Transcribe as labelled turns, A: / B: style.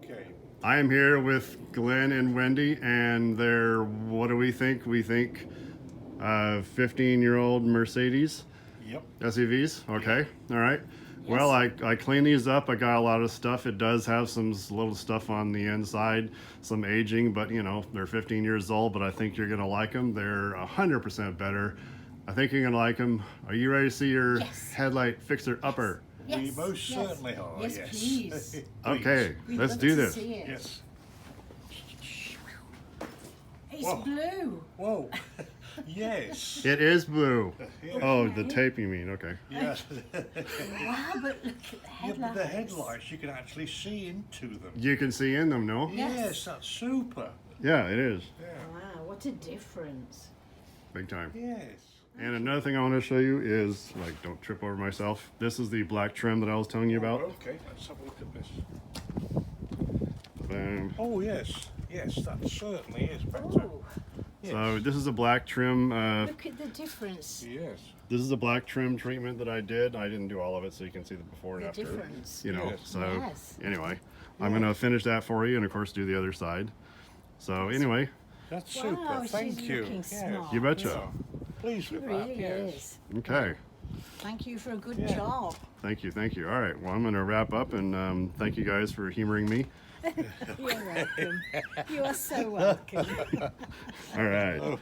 A: Okay.
B: I am here with Glen and Wendy, and they're, what do we think? We think 15-year-old Mercedes
A: Yep.
B: SUVs. Okay, all right. Well, I cleaned these up. I got a lot of stuff. It does have some little stuff on the inside, some aging, but you know, they're 15 years old, but I think you're going to like them. They're 100% better. I think you're going to like them. Are you ready to see your headlight fixer upper?
A: Yes. We most certainly are.
C: Yes,
A: Yes.
C: please.
B: Okay,
C: We'd
B: let's
C: love
B: do
C: to
B: this.
C: see it.
A: Yes.
C: It's
A: Whoa.
C: blue.
A: Whoa. Yes.
B: It is blue.
A: Yeah.
B: Oh, the tape you mean, okay.
A: Yes.
C: Wow, but look at the
A: Yeah,
C: headlights.
A: but the headlights, you can actually see into them.
B: You can see in them, no?
A: Yes, that's super.
B: Yeah, it is.
A: Yeah.
C: Wow, what a difference.
B: Big time.
A: Yes.
B: And another thing I want to show you is, like, don't trip over myself. This is the black trim that I was telling you about.
A: Okay, let's have a look at this.
B: Boom.
A: Oh, yes. Yes, that certainly is better.
C: Oh,
A: Yes.
B: So this is a black trim.
C: look at the difference.
A: Yes.
B: This is a black trim treatment that I did. I didn't do all of it, so you can see the before and
C: The
B: after.
C: difference.
B: You know.
A: Yes.
B: So
C: Yes.
B: anyway, I'm gonna finish that for you, and of course do the other side. So anyway,
A: That's
C: Wow,
A: super.
C: she's
A: Thank you.
C: looking
A: Yes.
C: smart.
B: you betcha.
A: Yeah. Pleased
C: She
A: with
C: really
A: that. Yes.
C: is.
B: Okay.
C: Thank you for a good
A: Yeah.
C: job.
B: Thank you. Thank you. All right. Well, I'm gonna wrap up, and thank you guys for humoring me.
C: You're welcome. You are so welcome.
B: All right.